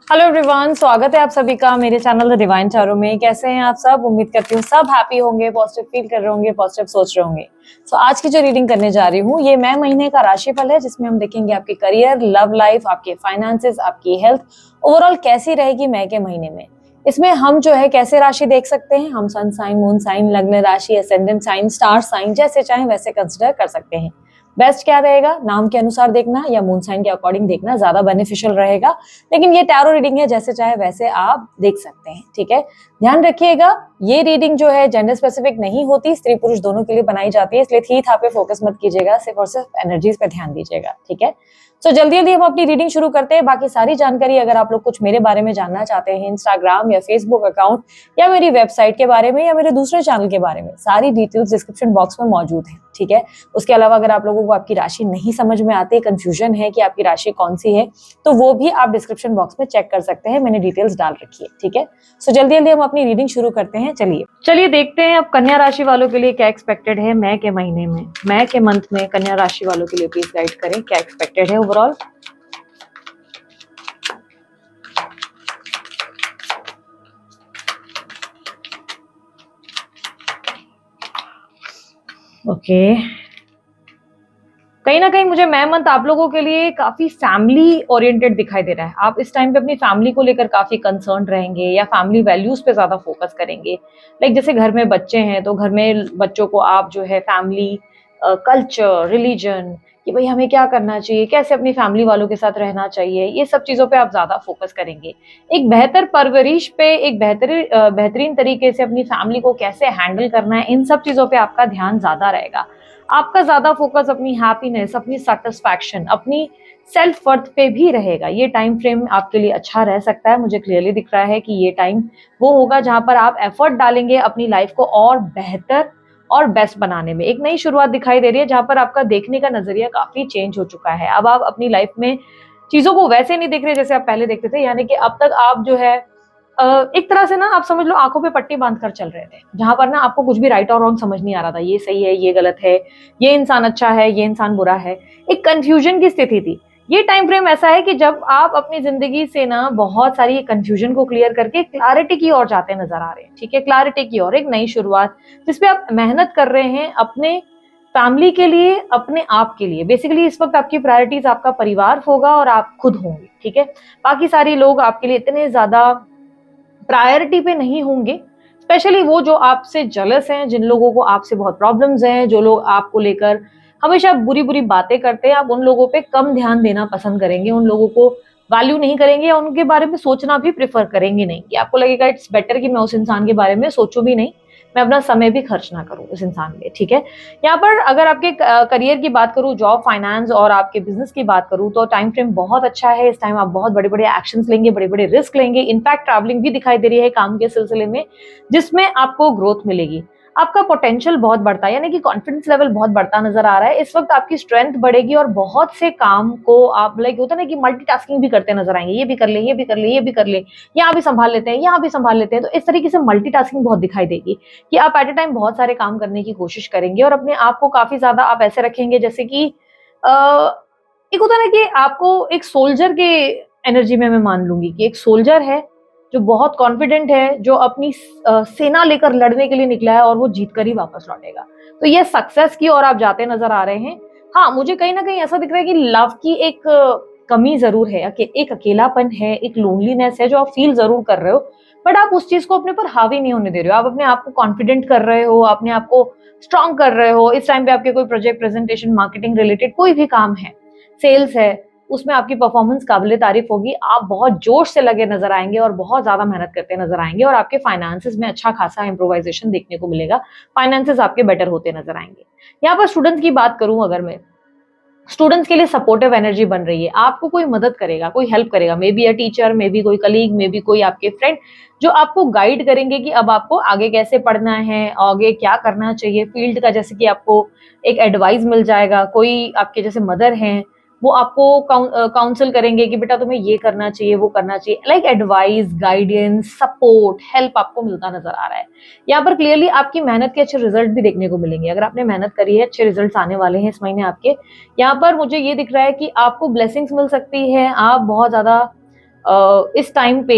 Hello everyone, स्वागत है आप सभी का मेरे चैनल द डिवाइन टैरो में। कैसे हैं आप सब? उम्मीद करती हूँ सब हैप्पी होंगे, पॉजिटिव फील कर रहे होंगे, पॉजिटिव सोच रहे होंगे। आज की जो रीडिंग करने जा रही हूँ ये मई महीने का राशिफल है, जिसमें हम देखेंगे आपके करियर, लव लाइफ, आपके फाइनेंसेस, आपकी हेल्थ ओवरऑल कैसी रहेगी मई के महीने में। इसमें हम जो है कैसे राशि देख सकते हैं, हम सन साइन, मून साइन, लग्न राशि, एसेंडेंट साइन, स्टार साइन जैसे चाहे वैसे कंसिडर कर सकते हैं। बेस्ट क्या रहेगा, नाम के अनुसार देखना या मून साइन के अकॉर्डिंग देखना ज्यादा बेनिफिशियल रहेगा। लेकिन ये टैरो रीडिंग है, जैसे चाहे वैसे आप देख सकते हैं, ठीक है। ध्यान रखिएगा, ये रीडिंग जो है जेंडर स्पेसिफिक नहीं होती, स्त्री पुरुष दोनों के लिए बनाई जाती है, इसलिए थी था पे फोकस मत कीजिएगा, सिर्फ और सिर्फ एनर्जीज पे ध्यान दीजिएगा, ठीक है। तो जल्दी जल्दी हम अपनी रीडिंग शुरू करते हैं। बाकी सारी जानकारी अगर आप लोग कुछ मेरे बारे में जानना चाहते हैं, इंस्टाग्राम या फेसबुक अकाउंट या मेरी वेबसाइट के बारे में या मेरे दूसरे चैनल के बारे में, सारी डिटेल्स डिस्क्रिप्शन बॉक्स में मौजूद है, ठीक है। उसके अलावा अगर आप लोगों को आपकी राशि नहीं समझ में आती, कंफ्यूजन है कि आपकी राशि कौन सी है, तो वो भी आप डिस्क्रिप्शन बॉक्स में चेक कर सकते हैं, मैंने डिटेल्स डाल रखी है, ठीक है। जल्दी जल्दी हम अपनी रीडिंग शुरू करते हैं। चलिए देखते हैं अब कन्या राशि वालों के लिए क्या एक्सपेक्टेड है मई के महीने में, मई के मंथ में कन्या राशि वालों के लिए प्लीज गाइड करें क्या एक्सपेक्टेड है ओवरऑल। ओके, कहीं ना कहीं मुझे मई मंथ आप लोगों के लिए काफी फैमिली ओरिएंटेड दिखाई दे रहा है। आप इस टाइम पे अपनी फैमिली को लेकर काफी कंसर्न रहेंगे या फैमिली वैल्यूज पे ज्यादा फोकस करेंगे। लाइक जैसे घर में बच्चे हैं तो घर में बच्चों को आप जो है फैमिली, कल्चर, रिलीजन, कि भाई हमें क्या करना चाहिए, कैसे अपनी फैमिली वालों के साथ रहना चाहिए, ये सब चीजों पे आप ज्यादा फोकस करेंगे। एक बेहतर परवरिश पे, एक बेहतरीन तरीके से अपनी फैमिली को कैसे हैंडल करना है, इन सब चीजों पे आपका ध्यान ज्यादा रहेगा। आपका ज्यादा फोकस अपनी हैप्पीनेस, अपनी सेटिस्फैक्शन, अपनी सेल्फ वर्थ पे भी रहेगा। ये टाइम फ्रेम आपके लिए अच्छा रह सकता है। मुझे क्लियरली दिख रहा है कि ये टाइम वो होगा जहां पर आप एफर्ट डालेंगे अपनी लाइफ को और बेहतर और बेस्ट बनाने में। एक नई शुरुआत दिखाई दे रही है जहां पर आपका देखने का नजरिया काफी चेंज हो चुका है। अब आप अपनी लाइफ में चीजों को वैसे नहीं देख रहे जैसे आप पहले देखते थे, यानी कि अब तक आप जो है एक तरह से ना आप समझ लो आंखों पे पट्टी बांध कर चल रहे थे, जहां पर ना आपको कुछ भी राइट और रॉन्ग समझ नहीं आ रहा था, ये सही है, ये गलत है, ये इंसान अच्छा है, ये इंसान बुरा है। एक कंफ्यूजन की स्थिति थी। ये टाइम फ्रेम ऐसा है कि जब आप अपनी जिंदगी से ना बहुत सारी कंफ्यूजन को क्लियर करके क्लैरिटी की ओर जाते नजर आ रहे हैं, ठीक है। क्लैरिटी की ओर, एक नई शुरुआत जिसपे आप मेहनत कर रहे हैं अपने फैमिली के लिए, अपने आप के लिए। बेसिकली इस वक्त आपकी प्रायोरिटीज आपका परिवार होगा और आप खुद होंगे, ठीक है। बाकी सारे लोग आपके लिए इतने ज्यादा प्रायोरिटी पे नहीं होंगे, स्पेशली वो जो आपसे जलस हैं, जिन लोगों को आपसे बहुत प्रॉब्लम्स हैं, जो लोग आपको लेकर हमेशा बुरी बुरी बातें करते हैं, आप उन लोगों पे कम ध्यान देना पसंद करेंगे, उन लोगों को वैल्यू नहीं करेंगे या उनके बारे में सोचना भी प्रेफर करेंगे नहीं, कि आपको लगेगा इट्स बेटर कि मैं उस इंसान के बारे में सोचूं भी नहीं, मैं अपना समय भी खर्च ना करूं उस इंसान पे, ठीक है। यहाँ पर अगर आपके करियर की बात करूं, जॉब, फाइनेंस और आपके बिजनेस की बात करूं, तो टाइम फ्रेम बहुत अच्छा है। इस टाइम आप बहुत बड़े बड़े एक्शंस लेंगे, बड़े बड़े रिस्क लेंगे। इनफैक्ट ट्रैवलिंग भी दिखाई दे रही है काम के सिलसिले में, जिसमें आपको ग्रोथ मिलेगी। आपका पोटेंशियल बहुत बढ़ता है, यानी कि कॉन्फिडेंस लेवल बहुत बढ़ता नजर आ रहा है। इस वक्त आपकी स्ट्रेंथ बढ़ेगी और बहुत से काम को आप लाइक होता है ना कि मल्टीटास्किंग भी करते नजर आएंगे, ये भी कर ले, ये भी कर ले, ये भी कर ले, यहाँ भी संभाल लेते हैं, यहाँ भी संभाल लेते हैं। तो इस तरीके से मल्टीटास्किंग बहुत दिखाई देगी कि आप एट ए टाइम बहुत सारे काम करने की कोशिश करेंगे और अपने आप को काफी ज्यादा आप ऐसे रखेंगे जैसे कि एक होता है ना कि आपको एक सोल्जर के एनर्जी में मैं मान लूंगी कि एक सोल्जर है जो बहुत कॉन्फिडेंट है, जो अपनी सेना लेकर लड़ने के लिए निकला है और वो जीत कर ही वापस लौटेगा। तो ये सक्सेस की ओर आप जाते नजर आ रहे हैं। हाँ, मुझे कहीं ना कहीं ऐसा दिख रहा है कि लव की एक कमी जरूर है, एक अकेलापन है, एक लोनलीनेस है जो आप फील जरूर कर रहे हो, बट आप उस चीज को अपने पर हावी नहीं होने दे रहे हो। आप अपने आप को कॉन्फिडेंट कर रहे हो, अपने आप को स्ट्रांग कर रहे हो। इस टाइम पे आपके कोई प्रोजेक्ट, प्रेजेंटेशन, मार्केटिंग रिलेटेड कोई भी काम है, सेल्स है, उसमें आपकी परफॉर्मेंस काबिले तारीफ होगी। आप बहुत जोश से लगे नजर आएंगे और बहुत ज्यादा मेहनत करते नजर आएंगे और आपके फाइनेंसेस में अच्छा खासा इम्प्रोवाइजेशन देखने को मिलेगा। फाइनेंसेस आपके बेटर होते नजर आएंगे। यहाँ पर स्टूडेंट्स की बात करूं, अगर मैं स्टूडेंट्स के लिए सपोर्टिव एनर्जी बन रही है। आपको कोई मदद करेगा, कोई हेल्प करेगा, may be a teacher, may be कोई कलीग, मे बी कोई आपके फ्रेंड, जो आपको गाइड करेंगे कि अब आपको आगे कैसे पढ़ना है, आगे क्या करना चाहिए फील्ड का। जैसे कि आपको एक एडवाइस मिल जाएगा, कोई आपके जैसे मदर हैं, वो आपको काउंसिल करेंगे कि बेटा तुम्हें ये करना चाहिए, वो करना चाहिए। Like advice, guidance, support, help आपको मिलता नजर आ रहा है। यहाँ पर क्लियरली आपकी मेहनत के अच्छे रिजल्ट भी देखने को मिलेंगे। अगर आपने मेहनत करी है, अच्छे रिजल्ट आने वाले हैं इस महीने आपके। यहाँ पर मुझे ये दिख रहा है कि आपको ब्लेसिंग्स मिल सकती है। आप बहुत ज्यादा इस टाइम पे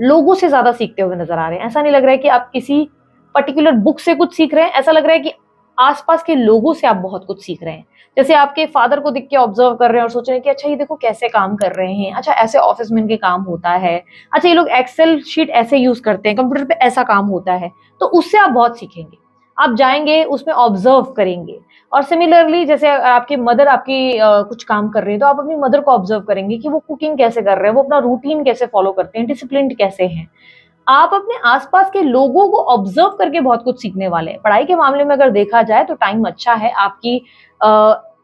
लोगों से ज़्यादा सीखते हुए नज़र आ रहे हैं। ऐसा नहीं लग रहा है कि आप किसी पर्टिकुलर बुक से कुछ सीख रहे हैं, ऐसा लग रहा है कि आस-पास के लोगों से आप बहुत कुछ सीख रहे हैं। जैसे आपके फादर को देख के ऑब्ज़र्व कर रहे हैं और सोच रहे हैं कि अच्छा ये देखो कैसे काम कर रहे हैं, अच्छा ऐसे ऑफ़िस में इनके काम होता है, अच्छा ये लोग एक्सेल शीट ऐसे यूज़ करते हैं, कंप्यूटर पे ऐसा काम होता है। तो उससे आप बहुत सीखेंगे। आप जाएँगे, उसमें ऑब्ज़र्व करेंगे और सिमिलरली जैसे आपकी मदर आपकी कुछ काम कर रही है, तो आप अपनी मदर को ऑब्ज़र्व करेंगे कि वो कुकिंग कैसे कर रहे हैं, वो अपना रूटीन कैसे फ़ॉलो करते हैं, डिसिप्लिन्ड कैसे हैं। आप अपने आस-पास के लोगों को ऑब्ज़र्व करके बहुत कुछ सीखने वाले हैं। पढ़ाई के मामले में अगर देखा जाए तो टाइम अच्छा है, आपकी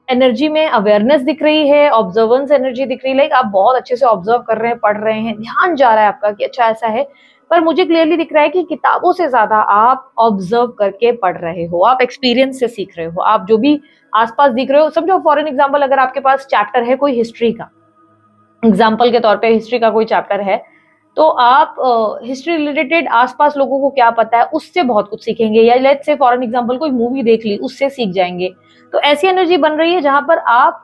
एनर्जी में अवेयरनेस दिख रही है, ऑब्जर्वेंस एनर्जी दिख रही है, लाइक आप बहुत अच्छे से ऑब्ज़र्व कर रहे हैं, पढ़ रहे हैं, ध्यान जा रहा है आपका कि अच्छा ऐसा है। पर मुझे क्लियरली दिख रहा है कि किताबों से ज़्यादा आप ऑब्ज़र्व करके पढ़ रहे हो, आप एक्सपीरियंस से सीख रहे हो, आप जो भी आस-पास दिख रहे हो समझो फॉर एन एग्ज़ाम्पल अगर आपके पास चैप्टर है कोई हिस्ट्री का, एग्जाम्पल के तौर पे हिस्ट्री का कोई चैप्टर है, तो आप हिस्ट्री रिलेटेड आस-पास लोगों को क्या पता है, उससे बहुत कुछ सीखेंगे या let's say for an example कोई मूवी देख ली, उससे सीख जाएँगे। तो ऐसी एनर्जी बन रही है जहाँ पर आप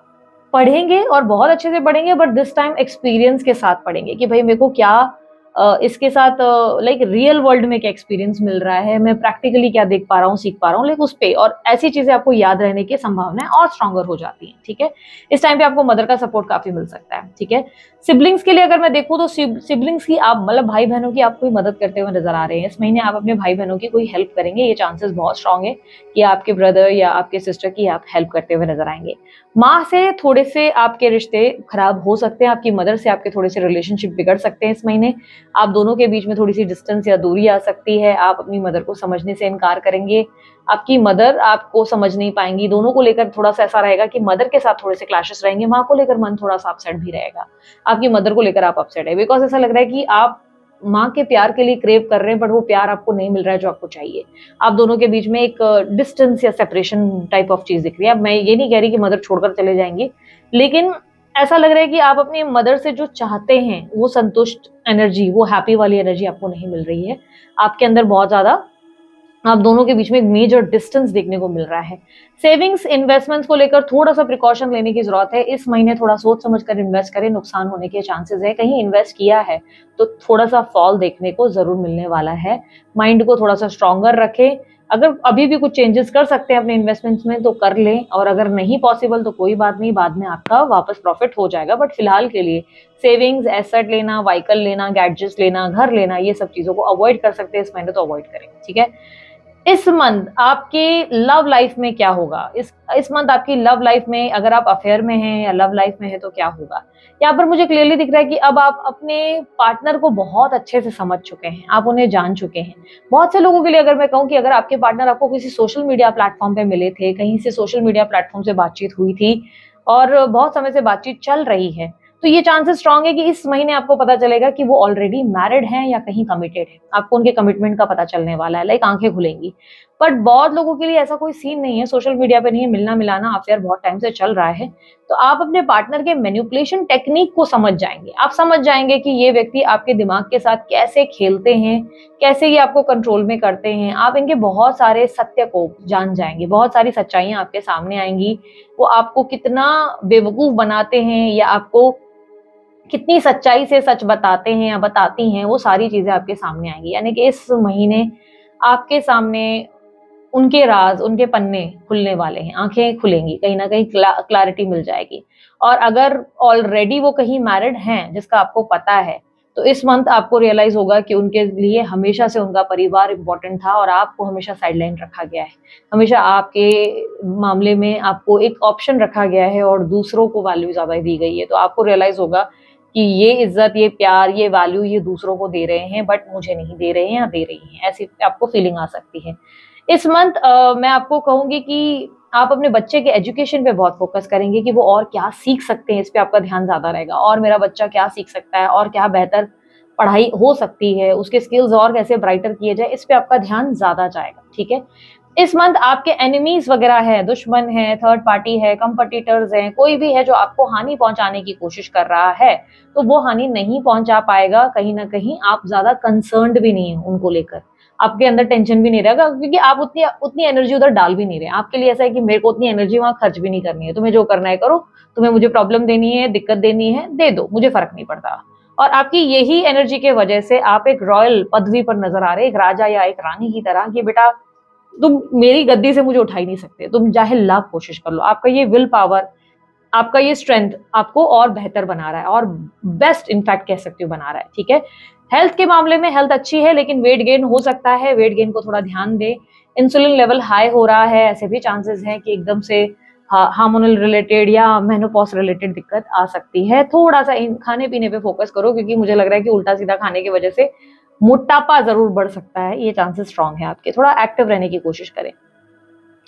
पढ़ेंगे और बहुत अच्छे से पढ़ेंगे बट दिस टाइम एक्सपीरियंस के साथ पढ़ेंगे कि भाई मेरे को क्या इसके साथ लाइक रियल वर्ल्ड में क्या एक्सपीरियंस मिल रहा है, मैं प्रैक्टिकली क्या देख पा रहा हूँ, सीख पा रहा हूँ, लाइक उस पे और ऐसी चीज़ें आपको याद रहने की संभावनाएँ और स्ट्रॉन्गर हो जाती हैं, ठीक है? इस टाइम पे आपको मदर का सपोर्ट काफ़ी मिल सकता है, ठीक है? सिबलिंग्स के लिए अगर मैं देखूँ तो सिबलिंग्स की आप मतलब भाई-बहनों की आप कोई मदद करते हुए नज़र आ रहे हैं। इस महीने आप अपने भाई-बहनों की कोई हेल्प करेंगे, ये चांसेस बहुत स्ट्रॉन्ग है कि आपके ब्रदर या आपके सिस्टर की आप हेल्प करते हुए नज़र आएँगे। माँ से थोड़े-से आपके रिश्ते खराब हो सकते हैं, आपकी मदर से आपके थोड़े-से रिलेशनशिप बिगड़ सकते हैं इस महीने। आप दोनों के बीच में थोड़ी-सी डिस्टेंस या दूरी आ सकती है, आप अपनी मदर को समझने से इनकार करेंगे, आपकी मदर आपको समझ नहीं पाएँगी, दोनों को लेकर थोड़ा-सा ऐसा रहेगा कि मदर के साथ थोड़े-से क्लैशेस रहेंगे, माँ को लेकर मन थोड़ा-सा अपसेट भी रहेगा। आपकी मदर को लेकर आप अपसेट है बिकॉज़ ऐसा लग रहा है कि आप माँ के प्यार के लिए क्रेव कर रहे हैं बट वो प्यार आपको नहीं मिल रहा है जो आपको चाहिए। आप दोनों के बीच में एक डिस्टेंस या सेपरेशन टाइप ऑफ चीज़ दिख रही है। अब मैं ये नहीं कह रही कि मदर छोड़कर चले जाएँगी, लेकिन ऐसा लग रहा है कि आप अपनी मदर से जो चाहते हैं, वो संतुष्ट एनर्जी, वो हैप्पी वाली एनर्जी आपको नहीं मिल रही है। आपके अंदर बहुत ज़्यादा आप दोनों के बीच में एक मेजर डिस्टेंस देखने को मिल रहा है। सेविंग्स, इन्वेस्टमेंट्स को लेकर थोड़ा-सा प्रिकॉशन लेने की ज़रूरत है। इस महीने थोड़ा सोच समझ कर इन्वेस्ट करें, नुकसान होने के चांसेज़ हैं। कहीं इन्वेस्ट किया है, तो थोड़ा-सा फॉल देखने को ज़रूर मिलने वाला है। माइंड को थोड़ा-सा स्ट्रॉन्गर रखें। अगर अभी भी कुछ चेंजेज़ कर सकते हैं अपने इन्वेस्टमेंट्स में तो कर लें और अगर नहीं पॉसिबल तो कोई बात नहीं, बाद में आपका वापस प्रॉफ़िट हो जाएगा। बट फिलहाल के लिए सेविंग्स, एसेट लेना, व्हीकल लेना, गैजेट्स लेना, घर लेना, ये सब चीज़ों को अवॉइड कर सकते हैं इस महीने तो अवॉइड करें, ठीक है? इस मंथ आपके लव लाइफ में क्या होगा? इस मंथ आपकी लव लाइफ में अगर आप अफेयर में हैं या लव लाइफ में हैं तो क्या होगा? यहाँ पर मुझे क्लियरली दिख रहा है कि अब आप अपने पार्टनर को बहुत अच्छे से समझ चुके हैं, आप उन्हें जान चुके हैं। बहुत से लोगों के लिए अगर मैं कहूँ कि अगर आपके पार्टनर आपको किसी सोशल मीडिया प्लेटफ़ॉर्म पे मिले थे, कहीं से सोशल मीडिया प्लेटफ़ॉर्म से बातचीत हुई थी और बहुत समय से बातचीत चल रही है, तो ये चांसेस स्ट्रॉन्ग है कि इस महीने आपको पता चलेगा कि वो ऑलरेडी मैरिड हैं या कहीं कमिटेड हैं। आपको उनके कमिटमेंट का पता चलने वाला है, लाइक आँखें खुलेंगी। बट बहुत लोगों के लिए ऐसा कोई सीन नहीं है, सोशल मीडिया पे नहीं है, मिलना-मिलाना अफेयर बहुत टाइम से चल रहा है। तो आप अपने पार्टनर के मैनिपुलेशन टेक्निक को समझ जाएँगे। आप समझ जाएँगे कि ये व्यक्ति आपके दिमाग के साथ कैसे खेलते हैं, कैसे ये आपको कंट्रोल में करते हैं। आप इनके बहुत सारे सत्य को जान जाएँगे, बहुत सारी सच्चाइयाँ आपके सामने आएँगी। वो आपको कितना बेवकूफ़ बनाते हैं या आपको कितनी सच्चाई से सच बताते हैं या बताती हैं, वो सारी चीज़ें आपके सामने आएँगी। यानी कि इस महीने आपके सामने उनके राज़, उनके पन्ने खुलने वाले हैं, आँखें खुलेंगी, कहीं न कहीं क्लैरिटी मिल जाएगी। और अगर ऑलरेडी वो कहीं मैरिड हैं, जिसका आपको पता है, तो इस मंथ आपको रियलाइज़ होगा कि उनके लिए हमेशा से उनका परिवार इम्पोर्टेंट था और आपको हमेशा साइडलाइन रखा गया है। हमेशा आपके मामले में आपको एक ऑप्शन रखा गया है और दूसरों को वैल्यू ज़्यादा दी गई है। तो आपको रियलाइज़ होगा कि ये इज़्ज़त, ये प्यार, ये वैल्यू ये दूसरों को दे रहे हैं बट मुझे नहीं दे रहे हैं या दे रही हैं, ऐसी आपको फीलिंग आ सकती है। इस मंथ मैं आपको कहूँगी कि आप अपने बच्चे के एजुकेशन पे बहुत फ़ोकस करेंगे कि वो और क्या सीख सकते हैं, इस पे आपका ध्यान ज़्यादा रहेगा और मेरा बच्चा क्या सीख सकता है और क्या बेहतर पढ़ाई हो सकती है, उसके स्किल्स और कैसे ब्राइटर किए जाए, इस पे आपका ध्यान ज़्यादा जाएगा, ठीक है? इस मंथ आपके एनिमीज वगैरह है, दुश्मन है, थर्ड पार्टी है, कंपटीटर्स हैं, कोई भी है जो आपको हानि पहुंचाने की कोशिश कर रहा है, तो वो हानि नहीं पहुंचा पाएगा। कहीं ना कहीं आप ज्यादा कंसर्न्ड भी नहीं है उनको लेकर, आपके अंदर टेंशन भी नहीं रहेगा, क्योंकि आप उतनी उतनी एनर्जी उधर डाल भी नहीं रहे। आपके लिए ऐसा है कि मेरे को उतनी एनर्जी वहां खर्च भी नहीं करनी है, तुम्हें जो करना है करो, तुम्हें मुझे प्रॉब्लम देनी है, दिक्कत देनी है, दे दो, मुझे फर्क नहीं पड़ता। और आपकी यही एनर्जी के वजह से आप एक रॉयल पदवी पर नजर आ रहे, एक राजा या एक रानी की तरह कि बेटा तुम मेरी गद्दी से मुझे उठा ही नहीं सकते, तुम चाहे लाख कोशिश कर लो। आपका ये विल पावर, आपका ये स्ट्रेंथ आपको और बेहतर बना रहा है, और बेस्ट इनफैक्ट कह सकती हूँ बना रहा है, ठीक है। हेल्थ के मामले में हेल्थ अच्छी है, लेकिन वेट गेन हो सकता है, वेट गेन को थोड़ा ध्यान दे। इंसुलिन लेवल हाई हो रहा है, ऐसे भी चांसेस हैं कि एकदम से हार्मोनल रिलेटेड या मेनोपॉज रिलेटेड दिक्कत आ सकती है। थोड़ा सा इन खाने पीने पे फोकस करो, क्योंकि मुझे लग रहा है कि उल्टा सीधा खाने की वजह से मोटापा जरूर बढ़ सकता है, ये चांसेस स्ट्रांग है आपके। थोड़ा एक्टिव रहने की कोशिश करें।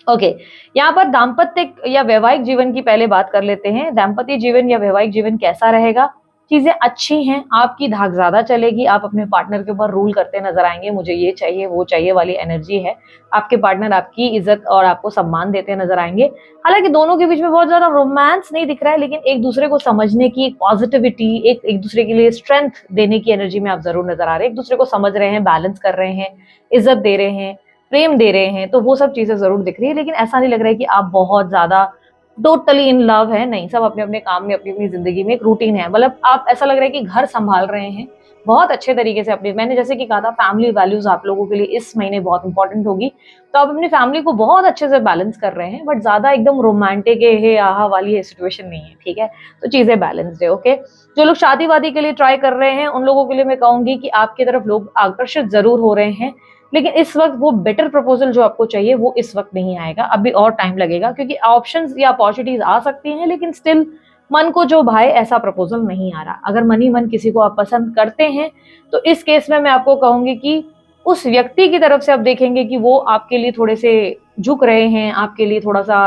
ओके, यहाँ पर दाम्पत्य या वैवाहिक जीवन की पहले बात कर लेते हैं। दाम्पत्य जीवन या वैवाहिक जीवन कैसा रहेगा? चीजें अच्छी हैं, आपकी धाक ज्यादा चलेगी, आप अपने पार्टनर के ऊपर रूल करते नजर आएंगे, मुझे ये चाहिए वो चाहिए वाली एनर्जी है। आपके पार्टनर आपकी इज्जत और आपको सम्मान देते नजर आएंगे। हालांकि दोनों के बीच में बहुत ज्यादा रोमांस नहीं दिख रहा है, लेकिन एक दूसरे को समझने की पॉजिटिविटी, एक दूसरे के लिए स्ट्रेंथ देने की एनर्जी में आप जरूर नजर आ रहे हैं। एक दूसरे को समझ रहे हैं, बैलेंस कर रहे हैं, इज्जत दे रहे हैं, प्रेम दे रहे हैं, तो वो सब चीजें जरूर दिख रही है। लेकिन ऐसा नहीं लग रहा है कि आप बहुत ज्यादा टोटली इन लव है, नहीं। सब अपने अपने काम में, अपनी अपनी जिंदगी में एक रूटीन है। मतलब आप ऐसा लग रहा है कि घर संभाल रहे हैं बहुत अच्छे तरीके से अपने। मैंने जैसे कि कहा था, फैमिली वैल्यूज आप लोगों के लिए इस महीने बहुत इंपॉर्टेंट होगी, तो आप अपनी फैमिली को बहुत अच्छे से बैलेंस कर रहे हैं, बट ज्यादा एकदम रोमांटिक है आहा वाली सिचुएशन नहीं है, ठीक है। तो चीजें बैलेंस्ड है, ओके। जो लोग शादी वादी के लिए ट्राई कर रहे हैं, उन लोगों के लिए मैं कहूंगी कि आपकी तरफ लोग आकर्षित जरूर हो रहे हैं, लेकिन इस वक्त वो बेटर प्रपोजल जो आपको चाहिए वो इस वक्त नहीं आएगा, अभी और टाइम लगेगा, क्योंकि ऑप्शंस या अपॉर्चुनिटीज आ सकती हैं, लेकिन स्टिल मन को जो भाए ऐसा प्रपोजल नहीं आ रहा। अगर मन ही मन किसी को आप पसंद करते हैं, तो इस केस में मैं आपको कहूंगी कि उस व्यक्ति की तरफ से आप देखेंगे कि वो आपके लिए थोड़े से झुक रहे हैं, आपके लिए थोड़ा सा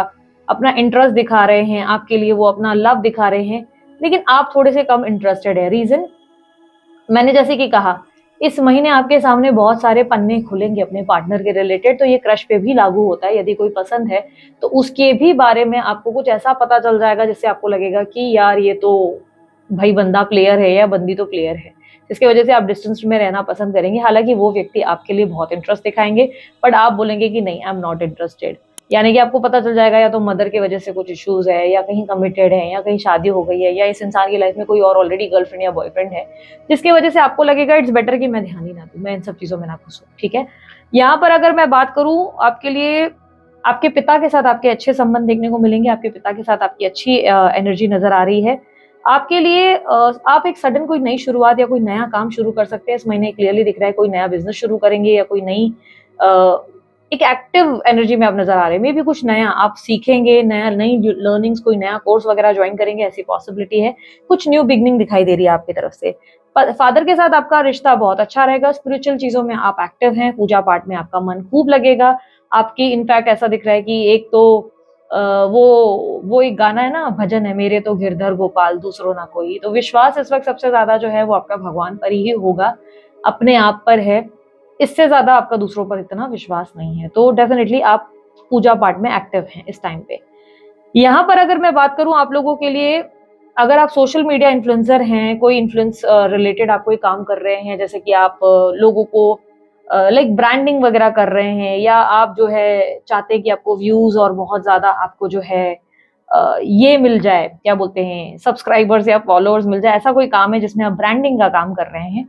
अपना इंटरेस्ट दिखा रहे हैं, आपके लिए वो अपना लव दिखा रहे हैं, लेकिन आप थोड़े से कम इंटरेस्टेड है। रीजन मैंने जैसे कि कहा, इस महीने आपके सामने बहुत सारे पन्ने खुलेंगे अपने पार्टनर के रिलेटेड, तो ये क्रश पे भी लागू होता है। यदि कोई पसंद है तो उसके भी बारे में आपको कुछ ऐसा पता चल जाएगा जिससे आपको लगेगा कि यार ये तो भाई बंदा प्लेयर है या बंदी तो प्लेयर है, जिसकी वजह से आप डिस्टेंस में रहना पसंद करेंगे। हालांकि वो व्यक्ति आपके लिए बहुत इंटरेस्ट दिखाएंगे, बट आप बोलेंगे कि नहीं, आई एम नॉट इंटरेस्टेड। यानी कि आपको पता चल जाएगा या तो मदर की वजह से कुछ इश्यूज है, या कहीं कमिटेड है, या कहीं शादी हो गई है, या इस इंसान की लाइफ में कोई और ऑलरेडी गर्लफ्रेंड या बॉयफ्रेंड है, जिसकी वजह से आपको लगेगा इट्स बेटर कि मैं ध्यान ही ना दूं, मैं इन सब चीजों में ना घुसूं, ठीक है। यहाँ पर अगर मैं बात करूं आपके लिए, आपके पिता के साथ आपके अच्छे संबंध देखने को मिलेंगे, आपके पिता के साथ आपकी अच्छी एनर्जी नजर आ रही है। आपके लिए आप एक सडन कोई नई शुरुआत या कोई नया काम शुरू कर सकते हैं इस महीने, क्लियरली दिख रहा है। कोई नया बिजनेस शुरू करेंगे, या कोई नई एक एक्टिव एनर्जी में आप नजर आ रहे हैं। मे भी कुछ नया आप सीखेंगे, नया नई लर्निंग्स, कोई नया कोर्स वगैरह ज्वाइन करेंगे, ऐसी पॉसिबिलिटी है। कुछ न्यू बिगनिंग दिखाई दे रही है आपकी तरफ से। फादर के साथ आपका रिश्ता बहुत अच्छा रहेगा। स्पिरिचुअल चीजों में आप एक्टिव हैं, पूजा पाठ में आपका मन खूब लगेगा। आपकी इनफैक्ट ऐसा दिख रहा है कि एक तो वो एक गाना है ना, भजन है, मेरे तो गिरधर गोपाल दूसरों ना कोई। तो विश्वास इस वक्त सबसे ज्यादा जो है वो आपका भगवान पर ही होगा, अपने आप पर है। इससे ज्यादा आपका दूसरों पर इतना विश्वास नहीं है, तो डेफिनेटली आप पूजा पाठ में एक्टिव हैं इस टाइम पे। यहाँ पर अगर मैं बात करूं आप लोगों के लिए, अगर आप सोशल मीडिया इन्फ्लुएंसर हैं, कोई इन्फ्लुएंस रिलेटेड आप कोई काम कर रहे हैं, जैसे कि आप लोगों को लाइक ब्रांडिंग वगैरह कर रहे हैं, या आप जो है चाहते हैं कि आपको व्यूज और बहुत ज्यादा आपको जो है ये मिल जाए, क्या बोलते हैं, सब्सक्राइबर्स या फॉलोअर्स मिल जाए, ऐसा कोई काम है जिसमें आप ब्रांडिंग का काम कर रहे हैं,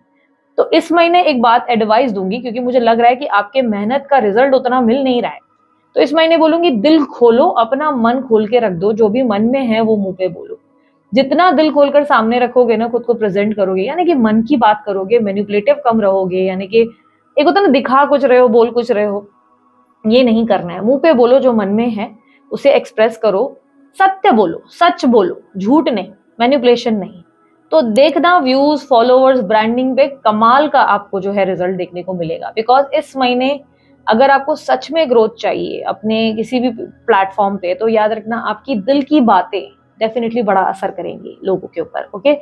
तो इस महीने एक बात एडवाइस दूंगी, क्योंकि मुझे लग रहा है कि आपके मेहनत का रिजल्ट उतना मिल नहीं रहा है। तो इस महीने बोलूंगी, दिल खोलो, अपना मन खोल के रख दो, जो भी मन में है वो मुंह पे बोलो। जितना दिल खोलकर सामने रखोगे ना, खुद को प्रेजेंट करोगे, यानी कि मन की बात करोगे, मैनिपुलेटिव कम रहोगे, यानी कि एक होता ना दिखा कुछ रहे हो, बोल कुछ रहे हो, ये नहीं करना है। मुंह पे बोलो जो मन में है, उसे एक्सप्रेस करो, सत्य बोलो, सच बोलो, झूठ नहीं, मैनिपुलेशन नहीं। तो देखना व्यूज, फॉलोअर्स, ब्रांडिंग पे कमाल का आपको जो है रिजल्ट देखने को मिलेगा। बिकॉज इस महीने अगर आपको सच में ग्रोथ चाहिए अपने किसी भी प्लेटफॉर्म पे, तो याद रखना आपकी दिल की बातें डेफिनेटली बड़ा असर करेंगी लोगों के ऊपर, ओके।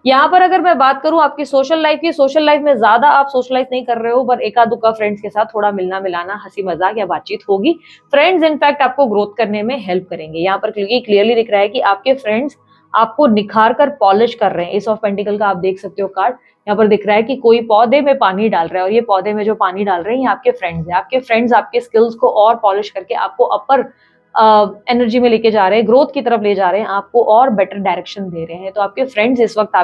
यहाँ पर अगर मैं बात करूँ आपकी सोशल लाइफ की, सोशल लाइफ में ज़्यादा आप सोशलाइज़ नहीं कर रहे हो, पर एका-दुक्का फ्रेंड्स के साथ थोड़ा मिलना-मिलाना, हँसी-मज़ाक या बातचीत होगी। फ्रेंड्स इनफैक्ट आपको ग्रोथ करने में हेल्प करेंगे। यहाँ पर क्योंकि क्लियरली दिख रहा है कि आपके फ्रेंड्स आपको निखार कर पॉलिश कर रहे हैं। एस ऑफ पेंटिकल का आप देख सकते हो कार्ड। यहाँ पर दिख रहा है कि कोई पौधे में पानी डाल रहा है और ये पौधे में जो पानी डाल रहे हैं, ये आपके फ्रेंड्स हैं। आपके फ्रेंड्स आपके स्किल्स को और पॉलिश करके आपको अपर एनर्जी में लेके जा रहे हैं, ग्रोथ की तरफ ले जा रहे हैं, आपको और बेटर डायरेक्शन दे रहे हैं। तो आपके फ्रेंड्स इस वक़्त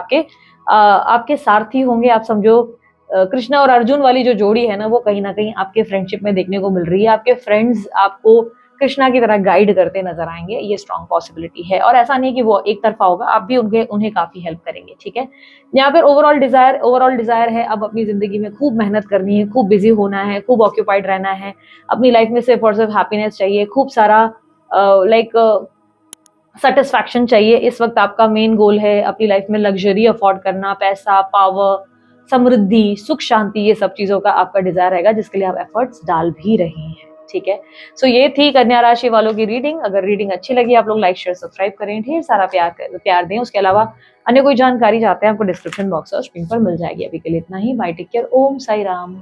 आपके सारथी होंगे। आप समझो कृष्णा और अर्जुन वाली जो जोड़ी है ना, वो कहीं न कहीं आपके फ्रेंडशिप में देखने को मिल रही है। आपके फ्रेंड्स आपको कृष्णा की तरह गाइड करते नज़र आएँगे, ये स्ट्रॉन्ग पॉसिबिलिटी है और ऐसा नहीं कि वो एक तरफ़ा होगा, आप भी उन्हें काफ़ी हेल्प करेंगे, ठीक है? यहाँ पर ओवरऑल डिज़ायर है अब अपनी ज़िंदगी में खूब मेहनत करनी है, खूब बिज़ी होना है, खूब ऑक्यूपाइड रहना है। अपनी लाइफ़ में सिर्फ़ और सिर्फ़ हैप्पीनेस चाहिए, खूब सारा लाइक सैटिस्फैक्शन चाहिए। इस वक़्त आपका मेन गोल है अपनी लाइफ़ में लग्ज़री अफ़ोर्ड करना, पैसा, पावर, समृद्धि, सुख शांति, ये सब चीज़ों का आपका डिज़ायर रहेगा जिसके लिए आप एफ़र्ट्स डाल भी रहे हैं, ठीक है? सो ये थी कन्या राशि वालों की रीडिंग। अगर रीडिंग अच्छी लगी आप लोग लाइक, शेयर, सब्सक्राइब करें, ढेर सारा प्यार दें। उसके अलावा अन्य कोई जानकारी चाहते हैं आपको डिस्क्रिप्शन बॉक्स और स्क्रीन पर मिल जाएगी। अभी के लिए इतना ही। बाय, टेक केयर, ओम साई राम।